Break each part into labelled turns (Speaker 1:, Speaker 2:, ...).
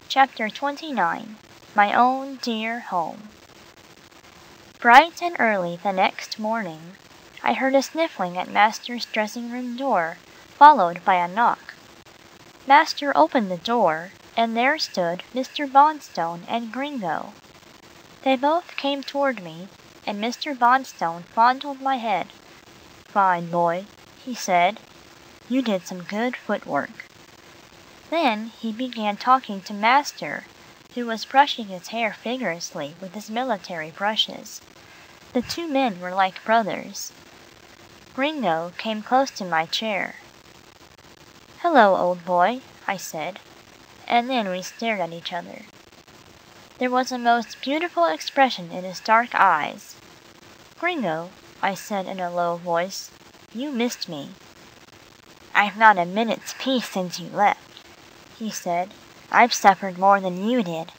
Speaker 1: Chapter 29 My Own Dear Home Bright and early the next morning, I heard a sniffling at Master's dressing-room door, followed by a knock. Master opened the door, and there stood Mr. Bonstone and Gringo. They both came toward me, and Mr. Bonstone fondled my head. "Fine boy," he said. "You did some good footwork." Then he began talking to Master, who was brushing his hair vigorously with his military brushes. The two men were like brothers. Gringo came close to my chair. "Hello, old boy," I said, and then we stared at each other. There was a most beautiful expression in his dark eyes. "Gringo," I said in a low voice, "you missed me." "I've not a minute's peace since you left," he said. "I've suffered more than you did."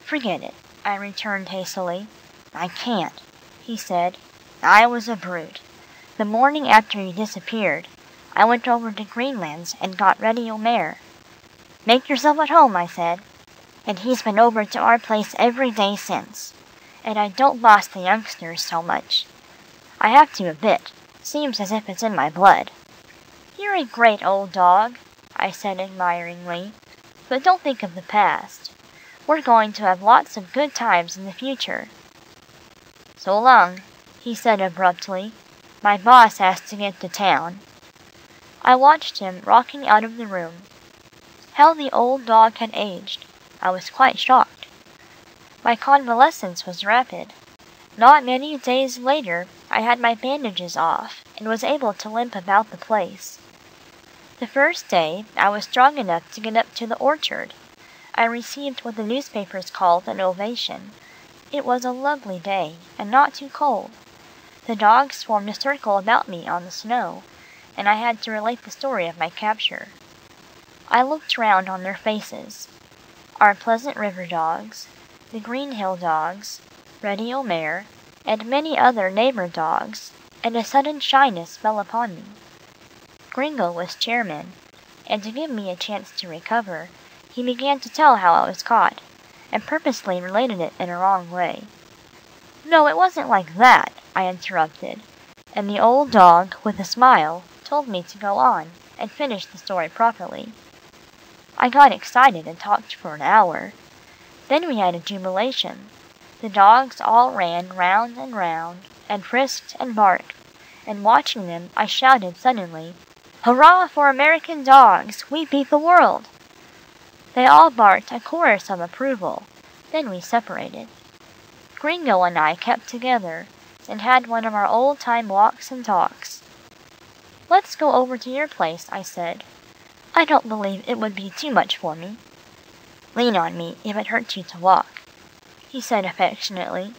Speaker 1: "Forget it," I returned hastily. "I can't," he said. "I was a brute. The morning after you disappeared, I went over to Greenlands and got Reddy O'Mare. 'Make yourself at home,' I said, and he's been over to our place every day since, and I don't boss the youngsters so much. I have to a bit, seems as if it's in my blood." "You're a great old dog," I said admiringly, "but don't think of the past. We're going to have lots of good times in the future." "So long," he said abruptly. "My boss has to get to town." I watched him rocking out of the room. How the old dog had aged! I was quite shocked. My convalescence was rapid. Not many days later I had my bandages off, and was able to limp about the place. The first day I was strong enough to get up to the orchard. I received what the newspapers called an ovation. It was a lovely day, and not too cold. The dogs formed a circle about me on the snow, and I had to relate the story of my capture. I looked round on their faces. Our Pleasant River dogs, the Greenhill dogs, Reddy O'Mare, and many other neighbour dogs, and a sudden shyness fell upon me. Gringo was chairman, and to give me a chance to recover, he began to tell how I was caught, and purposely related it in a wrong way. "No, it wasn't like that," I interrupted, and the old dog, with a smile, told me to go on, and finish the story properly. I got excited and talked for an hour. Then we had a jubilation. The dogs all ran round, and frisked and barked, and watching them I shouted suddenly, "Hurrah for American dogs! We beat the world!" They all barked a chorus of approval. Then we separated. Gringo and I kept together, and had one of our old-time walks and talks. "Let's go over to your place," I said. "I don't believe it would be too much for me." "Lean on me if it hurts you to walk," he said affectionately.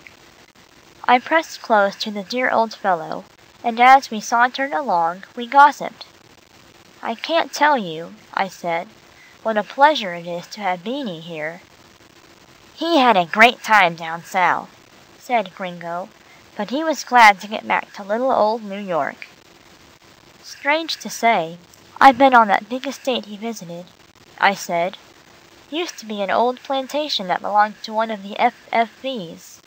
Speaker 1: I pressed close to the dear old fellow, and as we sauntered along we gossiped. "I can't tell you," I said, "what a pleasure it is to have Beanie here." "He had a great time down south," said Gringo, "but he was glad to get back to little old New York." "Strange to say, I've been on that big estate he visited," I said. "Used to be an old plantation that belonged to one of the F.F.V.'s."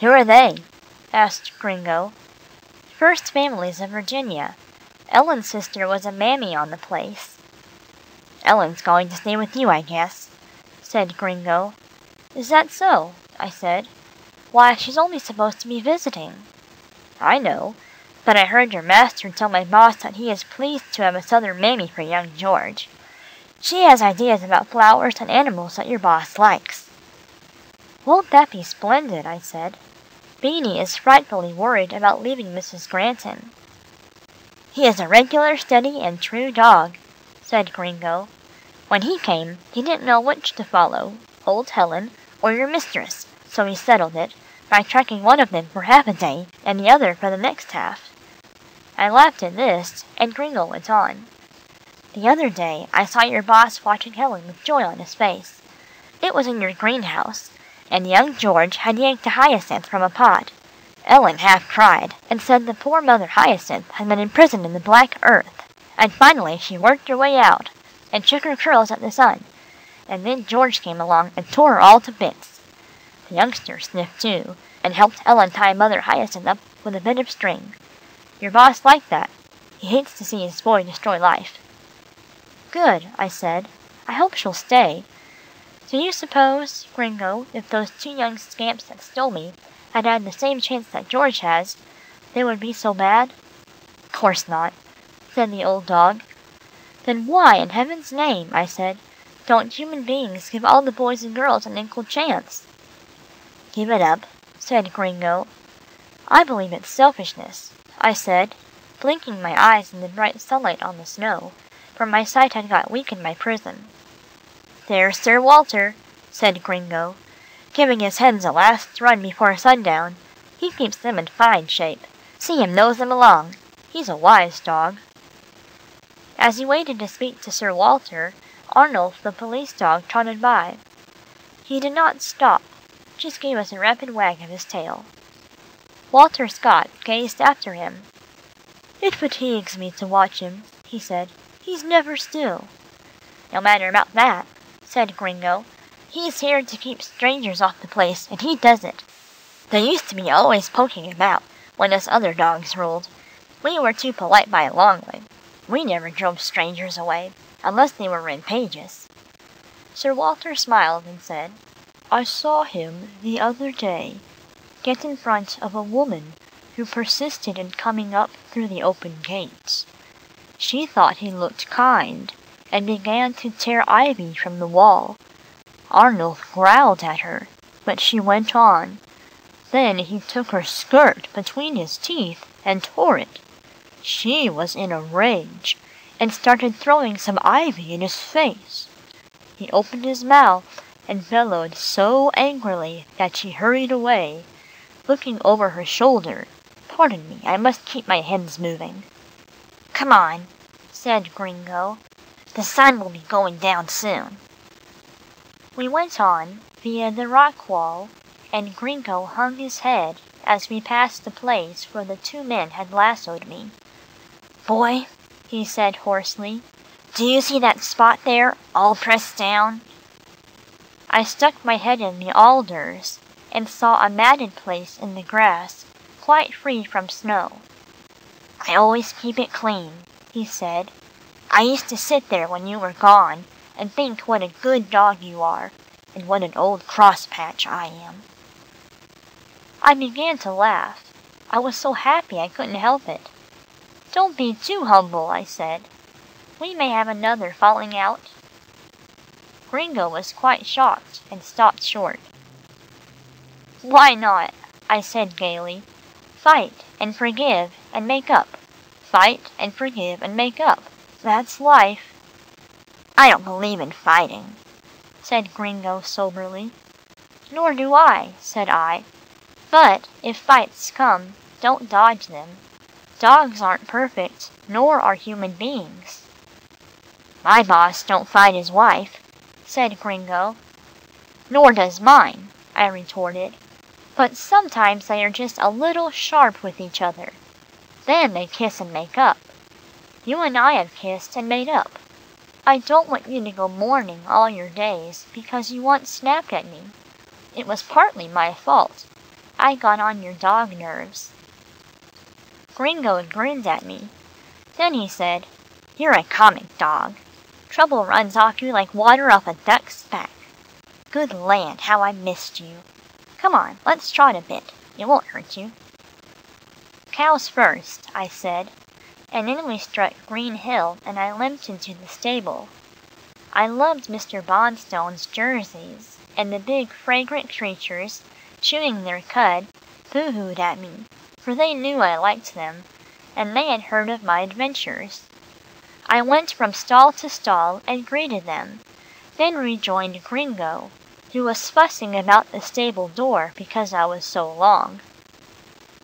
Speaker 1: "Who are they?" asked Gringo. "First Families of Virginia. Ellen's sister was a mammy on the place." "Ellen's going to stay with you, I guess," said Gringo. "Is that so?" I said. "Why, she's only supposed to be visiting." "I know, but I heard your master tell my boss that he is pleased to have a Southern mammy for young George. She has ideas about flowers and animals that your boss likes." "Won't that be splendid?" I said. "Beanie is frightfully worried about leaving Mrs. Granton." "He is a regular steady and true dog," said Gringo. "When he came, he didn't know which to follow, old Helen or your mistress, so he settled it by tracking one of them for half a day and the other for the next half." I laughed at this, and Gringo went on. "The other day I saw your boss watching Helen with joy on his face. It was in your greenhouse, and young George had yanked a hyacinth from a pot. Ellen half cried, and said the poor mother hyacinth had been imprisoned in the black earth, and finally she worked her way out, and shook her curls at the sun, and then George came along and tore her all to bits. The youngster sniffed too, and helped Ellen tie Mother Hyacinth up with a bit of string. Your boss liked that. He hates to see his boy destroy life." "Good," I said. "I hope she'll stay. Do you suppose, Gringo, if those two young scamps that stole me had had the same chance that George has, they would be so bad?" "Course not," said the old dog. "Then why, in heaven's name," I said, "don't human beings give all the boys and girls an equal chance?" "Give it up," said Gringo. "I believe it's selfishness," I said, blinking my eyes in the bright sunlight on the snow, for my sight had got weak in my prison. "There's Sir Walter," said Gringo, "giving his hens a last run before sundown. He keeps them in fine shape. See him nose them along. He's a wise dog." As he waited to speak to Sir Walter, Arnulf the police dog trotted by. He did not stop, just gave us a rapid wag of his tail. Walter Scott gazed after him. "It fatigues me to watch him," he said. "He's never still." "No matter about that," said Gringo. "He's here to keep strangers off the place, and he does it. They used to be always poking about when us other dogs ruled. We were too polite by a long way. We never drove strangers away, unless they were rampageous." Sir Walter smiled and said, "I saw him the other day get in front of a woman who persisted in coming up through the open gates. She thought he looked kind, and began to tear ivy from the wall. Arnulf growled at her, but she went on. Then he took her skirt between his teeth and tore it. She was in a rage, and started throwing some ivy in his face. He opened his mouth and bellowed so angrily that she hurried away, looking over her shoulder. Pardon me, I must keep my hens moving." "Come on," said Gringo. "The sun will be going down soon." We went on, via the rock wall, and Gringo hung his head as we passed the place where the two men had lassoed me. "Boy," he said hoarsely, "do you see that spot there, all pressed down?" I stuck my head in the alders, and saw a matted place in the grass, quite free from snow. "I always keep it clean," he said. "I used to sit there when you were gone, and think what a good dog you are, and what an old crosspatch I am." I began to laugh. I was so happy I couldn't help it. "Don't be too humble," I said. "We may have another falling out." Gringo was quite shocked, and stopped short. "Why not?" I said gaily. "Fight and forgive and make up. Fight and forgive and make up. That's life." "I don't believe in fighting," said Gringo soberly. "Nor do I," said I. "But if fights come, don't dodge them. Dogs aren't perfect, nor are human beings." "My boss don't fight his wife," said Gringo. "Nor does mine," I retorted. "But sometimes they are just a little sharp with each other. Then they kiss and make up. You and I have kissed and made up. I don't want you to go mourning all your days because you once snapped at me. It was partly my fault. I got on your dog nerves." Gringo grinned at me. Then he said, "You're a comic dog. Trouble runs off you like water off a duck's back. Good land, how I missed you. Come on, let's trot a bit. It won't hurt you." "Cows first," I said, and then we struck Green Hill and I limped into the stable. I loved Mr. Bonstone's jerseys, and the big fragrant creatures, chewing their cud, boo-hooed at me, for they knew I liked them, and they had heard of my adventures. I went from stall to stall and greeted them, then rejoined Gringo, who was fussing about the stable door because I was so long.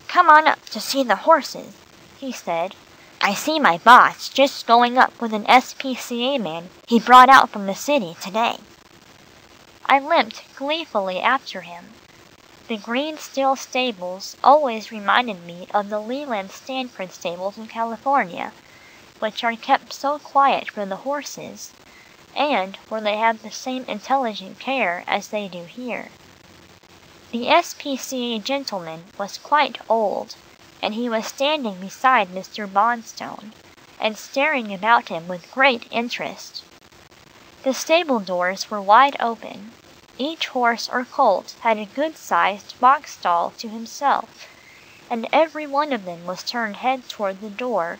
Speaker 1: "Come on up to see the horses," he said. "I see my boss just going up with an SPCA man he brought out from the city today." I limped gleefully after him. The green steel stables always reminded me of the Leland Stanford stables in California, which are kept so quiet for the horses, and where they have the same intelligent care as they do here. The S.P.C.A. gentleman was quite old, and he was standing beside Mr. Bonstone, and staring about him with great interest. The stable doors were wide open. Each horse or colt had a good-sized box stall to himself, and every one of them was turned head toward the door,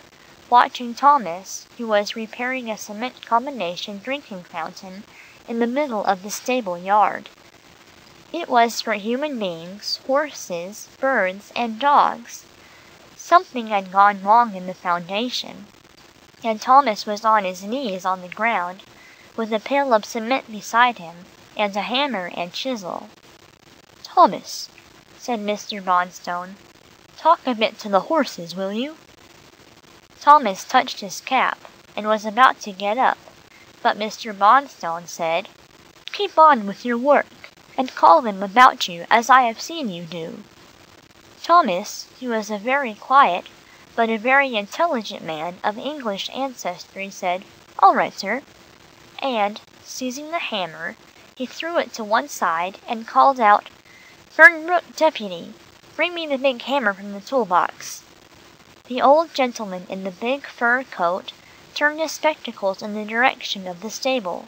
Speaker 1: watching Thomas, who was repairing a cement combination drinking fountain in the middle of the stable yard. It was for human beings, horses, birds, and dogs. Something had gone wrong in the foundation, and Thomas was on his knees on the ground, with a pail of cement beside him, and a hammer and chisel. "Thomas," said Mr. Bonstone, "talk a bit to the horses, will you?" Thomas touched his cap, and was about to get up, but Mr. Bonstone said, "Keep on with your work, and call them about you as I have seen you do." Thomas, who was a very quiet but a very intelligent man of English ancestry, said, "All right, sir," and, seizing the hammer, he threw it to one side and called out, "Fernbrook, deputy, bring me the big hammer from the toolbox." The old gentleman in the big fur coat turned his spectacles in the direction of the stable.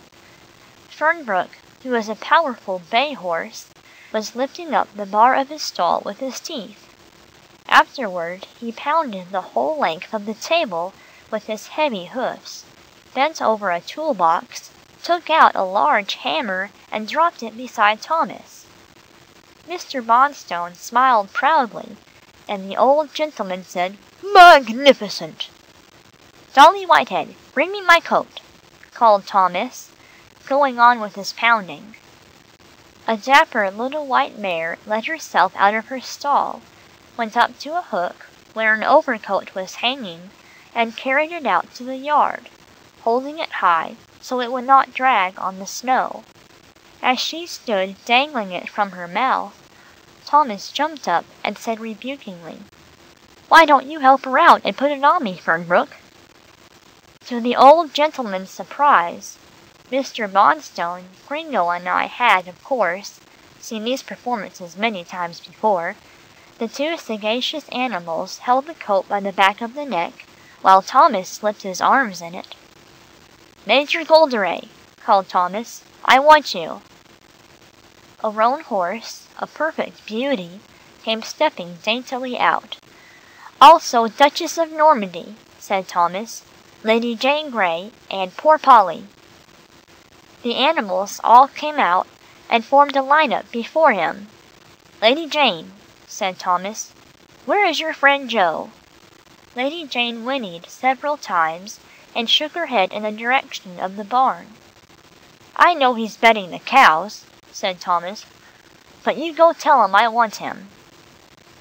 Speaker 1: Fernbrook, who was a powerful bay horse, was lifting up the bar of his stall with his teeth. Afterward he pounded the whole length of the table with his heavy hoofs, bent over a toolbox, took out a large hammer, and dropped it beside Thomas. Mr. Bonstone smiled proudly, and the old gentleman said, "Magnificent!" "Dolly Whitehead, bring me my coat," called Thomas, going on with his pounding. A dapper little white mare let herself out of her stall, went up to a hook where an overcoat was hanging, and carried it out to the yard, holding it high so it would not drag on the snow. As she stood dangling it from her mouth, Thomas jumped up and said rebukingly, "Why don't you help her out and put it on me, Fernbrook?" To the old gentleman's surprise, Mr. Bonstone, Gringo, and I had, of course, seen these performances many times before. The two sagacious animals held the coat by the back of the neck, while Thomas slipped his arms in it. "Major Golderay," called Thomas, "I want you." A roan horse, a perfect beauty, came stepping daintily out. "Also Duchess of Normandy," said Thomas, "Lady Jane Grey, and poor Polly." The animals all came out and formed a line-up before him. "Lady Jane," said Thomas, "where is your friend Joe?" Lady Jane whinnied several times, and shook her head in the direction of the barn. "I know he's bedding the cows," said Thomas, "but you go tell him I want him."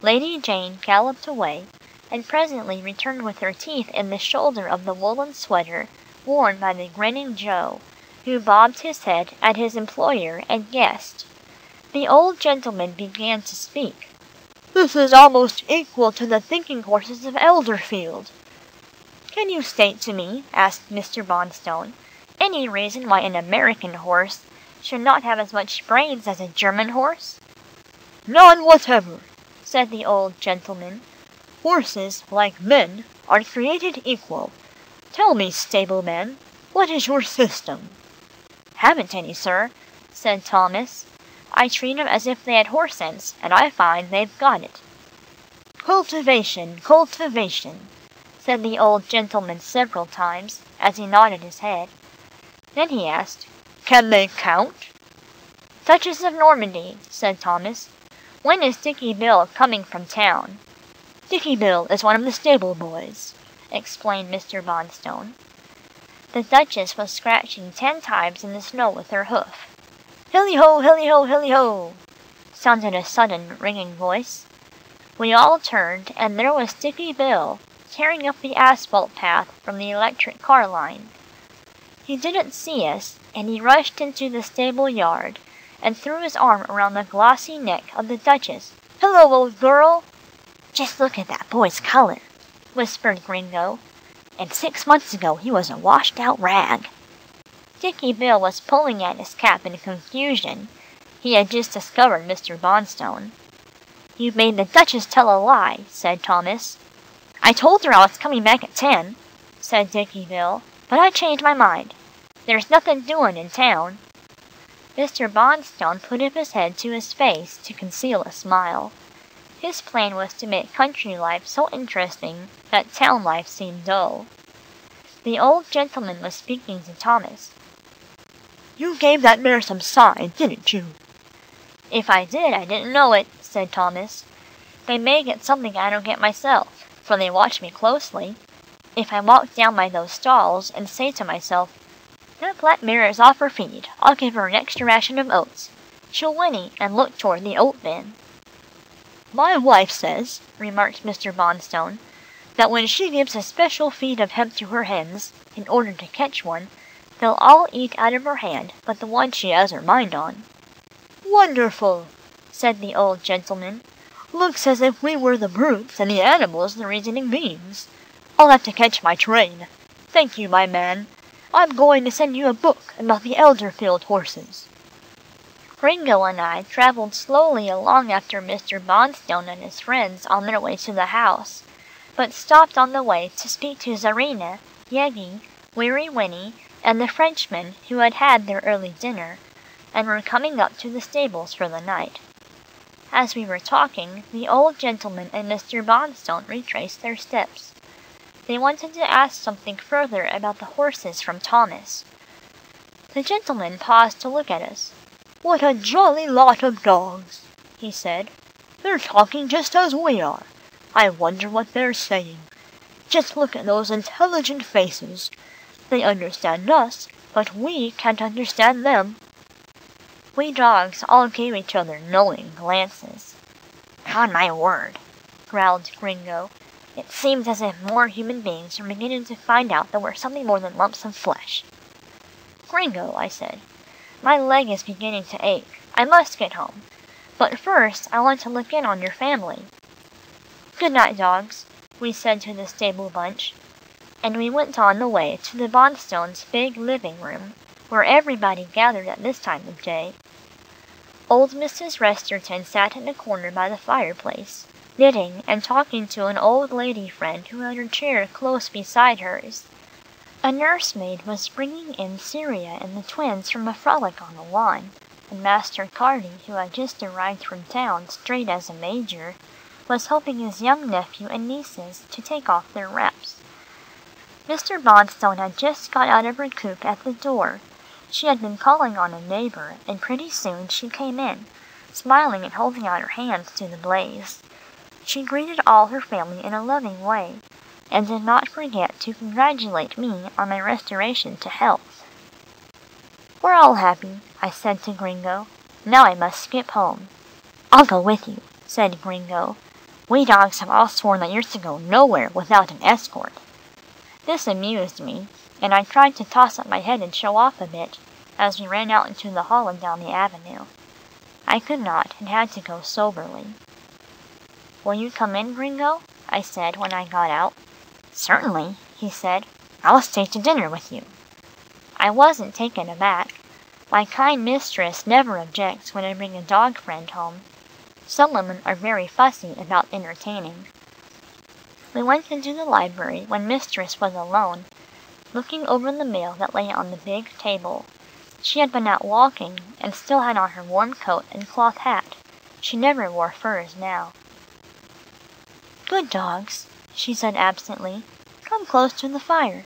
Speaker 1: Lady Jane galloped away, and presently returned with her teeth in the shoulder of the woolen sweater worn by the grinning Joe, who bobbed his head at his employer and guessed. The old gentleman began to speak. "This is almost equal to the thinking horses of Elderfield." "Can you state to me," asked Mr. Bonstone, "any reason why an American horse should not have as much brains as a German horse?" "None whatever," said the old gentleman. "Horses, like men, are created equal. Tell me, stableman, what is your system?" "Haven't any, sir," said Thomas. "I treat 'em as if they had horse sense, and I find they've got it." "Cultivation, cultivation," said the old gentleman several times, as he nodded his head. Then he asked, "Can they count?" "Duchess of Normandy," said Thomas. "When is Dicky Bill coming from town?" "Dicky Bill is one of the stable boys," explained Mr. Bonstone. The Duchess was scratching 10 times in the snow with her hoof. "Hilly-ho, hilly-ho, hilly-ho," sounded a sudden ringing voice. We all turned, and there was Dicky Bill, tearing up the asphalt path from the electric car line. He didn't see us, and he rushed into the stable yard, and threw his arm around the glossy neck of the Duchess. "Hello, old girl!" "Just look at that boy's color," whispered Gringo. "And 6 months ago he was a washed-out rag." Dicky Bill was pulling at his cap in confusion. He had just discovered Mr. Bonstone. "You made the Duchess tell a lie," said Thomas. "I told her I was coming back at 10," said Dicky Bill, "but I changed my mind. There's nothing doing in town." Mr. Bonstone put up his head to his face to conceal a smile. His plan was to make country life so interesting that town life seemed dull. The old gentleman was speaking to Thomas. "You gave that mare some sign, didn't you?" "If I did, I didn't know it," said Thomas. "They may get something I don't get myself, for they watch me closely. If I walk down by those stalls and say to myself, 'That black mare is off her feed, I'll give her an extra ration of oats,' she'll whinny and look toward the oat bin." "My wife says," remarked Mr. Bonstone, "that when she gives a special feed of hemp to her hens, in order to catch one, they'll all eat out of her hand but the one she has her mind on." "Wonderful," said the old gentleman. "Looks as if we were the brutes and the animals the reasoning beings. I'll have to catch my train. Thank you, my man. I'm going to send you a book about the Elderfield horses." Gringo and I travelled slowly along after Mr. Bonstone and his friends on their way to the house, but stopped on the way to speak to Czarina, Yeggie, Weary Winnie, and the Frenchmen who had had their early dinner, and were coming up to the stables for the night. As we were talking, the old gentleman and Mr. Bonstone retraced their steps. They wanted to ask something further about the horses from Thomas. The gentleman paused to look at us. "What a jolly lot of dogs," he said. "They're talking just as we are. I wonder what they're saying. Just look at those intelligent faces. They understand us, but we can't understand them." We dogs all gave each other knowing glances. "On my word," growled Gringo, "it seems as if more human beings are beginning to find out that we're something more than lumps of flesh." "Gringo," I said, "my leg is beginning to ache. I must get home. But first I want to look in on your family." "Good night, dogs," we said to the stable bunch, and we went on the way to the Bonstones' big living room, where everybody gathered at this time of day. Old Mrs. Resterton sat in a corner by the fireplace, knitting and talking to an old lady friend who had her chair close beside hers. A nursemaid was bringing in Cyria and the twins from a frolic on the lawn, and Master Carty, who had just arrived from town straight as a major, was helping his young nephew and nieces to take off their wraps. Mr. Bonstone had just got out of her coop at the door. She had been calling on a neighbour, and pretty soon she came in, smiling and holding out her hands to the blaze. She greeted all her family in a loving way, and did not forget to congratulate me on my restoration to health. "We're all happy," I said to Gringo. "Now I must skip home." "I'll go with you," said Gringo. "We dogs have all sworn that you're to go nowhere without an escort." This amused me, and I tried to toss up my head and show off a bit, as we ran out into the hall and down the avenue. I could not, and had to go soberly. "Will you come in, Gringo?" I said when I got out. "Certainly," he said. "I'll stay to dinner with you." I wasn't taken aback. My kind mistress never objects when I bring a dog friend home. Some women are very fussy about entertaining. We went into the library when mistress was alone, looking over the mail that lay on the big table. She had been out walking, and still had on her warm coat and cloth hat. She never wore furs now. "Good dogs," she said absently. "Come close to the fire."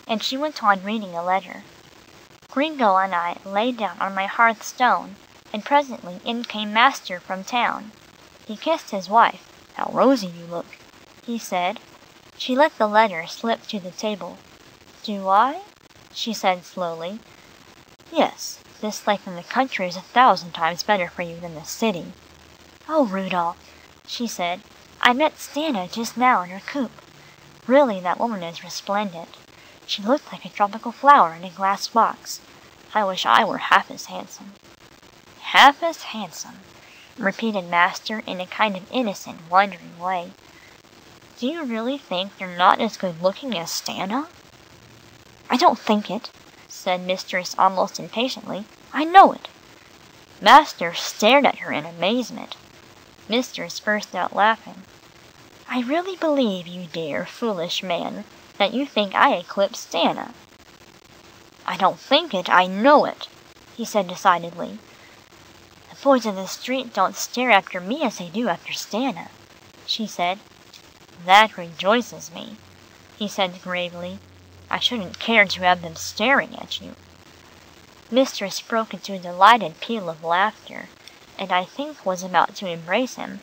Speaker 1: And she went on reading a letter. Gringo and I lay down on my hearthstone, and presently in came Master from town. He kissed his wife. "How rosy you look," he said. She let the letter slip to the table. "Do I?" she said slowly. "Yes, this life in the country is 1,000 times better for you than the city." "Oh, Rudolph," she said, "I met Stanna just now in her coop. Really, that woman is resplendent. She looked like a tropical flower in a glass box. I wish I were half as handsome." "Half as handsome," repeated Master in a kind of innocent, wondering way. "Do you really think you're not as good looking as Stanna?" "I don't think it," said mistress almost impatiently. "I know it." Master stared at her in amazement. Mistress burst out laughing. "I really believe, you dear, foolish man, that you think I eclipsed Stanna." "I don't think it, I know it," he said decidedly. "The boys of the street don't stare after me as they do after Stanna," she said. "That rejoices me," he said gravely. "I shouldn't care to have them staring at you." Mistress broke into a delighted peal of laughter, and I think was about to embrace him,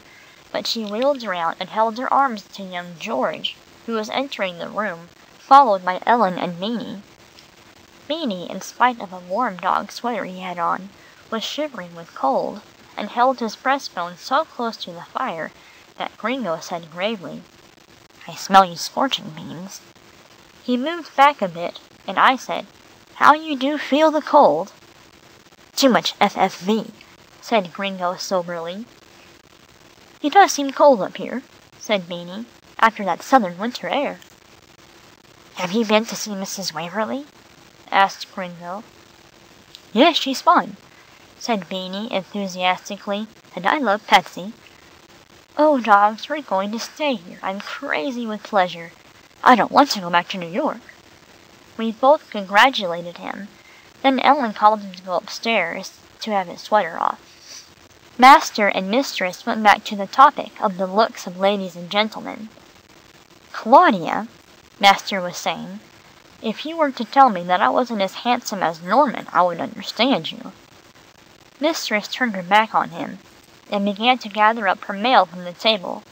Speaker 1: but she wheeled round and held her arms to young George, who was entering the room, followed by Ellen and Beanie. Beanie, in spite of a warm dog sweater he had on, was shivering with cold, and held his breastbone so close to the fire that Gringo said gravely, "I smell you scorching, Beans." He moved back a bit, and I said, "How you do feel the cold?" "Too much FFV," said Gringo soberly. "It does seem cold up here," said Beanie, "after that southern winter air." "Have you been to see Mrs. Waverlee?" asked Gringo. "Yes, she's fine," said Beanie enthusiastically, "and I love Patsy." "Oh, dogs, we're going to stay here. I'm crazy with pleasure. I don't want to go back to New York." We both congratulated him. Then Ellen called him to go upstairs to have his sweater off. Master and mistress went back to the topic of the looks of ladies and gentlemen. "Claudia," master was saying, "if you were to tell me that I wasn't as handsome as Norman, I would understand you." Mistress turned her back on him, and began to gather up her mail from the table.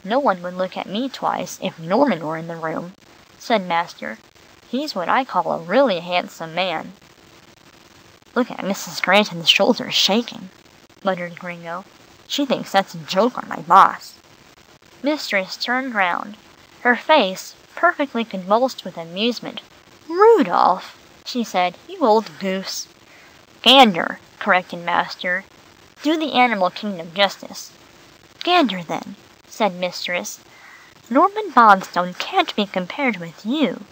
Speaker 1: "No one would look at me twice if Norman were in the room," said master. "He's what I call a really handsome man." "Look at Mrs. Granton's shoulders shaking," muttered Gringo. "She thinks that's a joke on my boss." Mistress turned round, her face perfectly convulsed with amusement. "Rudolph!" she said, "you old goose." "Gander," corrected master. "Do the animal kingdom justice." "Gander, then," said mistress. "Norman Bonstone can't be compared with you.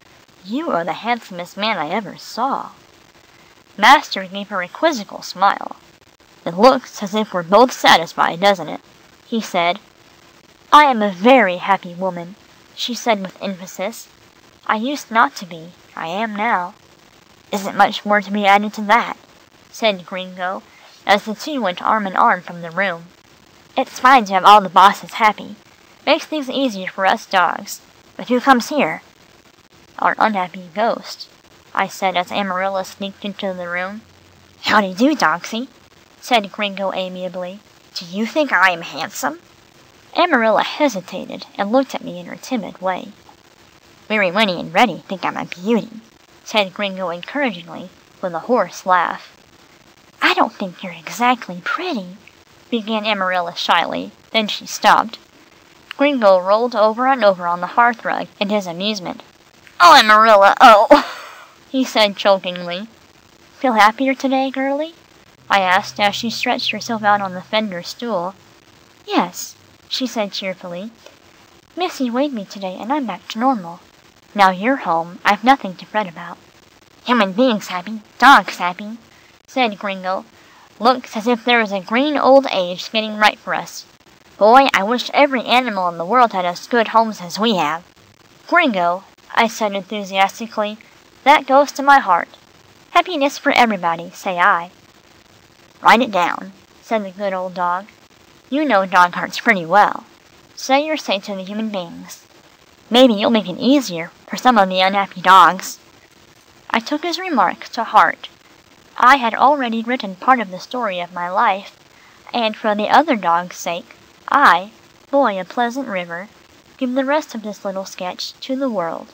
Speaker 1: You are the handsomest man I ever saw." Master gave her a quizzical smile. "It looks as if we're both satisfied, doesn't it?" he said. "I am a very happy woman," she said with emphasis. "I used not to be. I am now." "Isn't much more to be added to that," said Gringo, as the two went arm in arm from the room. "It's fine to have all the bosses happy. Makes things easier for us dogs. But who comes here?" "Our unhappy ghost," I said as Amarilla sneaked into the room. "Howdy do, Doxy," said Gringo amiably. "Do you think I am handsome?" Amarilla hesitated and looked at me in her timid way. "Weary Winnie and Reddy think I'm a beauty," said Gringo encouragingly, with a hoarse laugh. "I don't think you're exactly pretty," began Amarilla shyly, then she stopped. Gringo rolled over and over on the hearthrug in his amusement. "Oh, Amarilla, oh!" he said chokingly. "Feel happier today, girlie?" I asked as she stretched herself out on the fender stool. "Yes," she said cheerfully. "Missy weighed me today and I'm back to normal. Now you're home, I've nothing to fret about." "Human beings happy, dogs happy," said Gringo. "Looks as if there was a green old age getting right for us. Boy, I wish every animal in the world had as good homes as we have." "Gringo," I said enthusiastically, "that goes to my heart. Happiness for everybody, say I." "Write it down," said the good old dog. "You know dog hearts pretty well. Say your say to the human beings. Maybe you'll make it easier for some of the unhappy dogs." I took his remark to heart. I had already written part of the story of my life, and for the other dogs' sake, I, Boy of Pleasant River, give the rest of this little sketch to the world.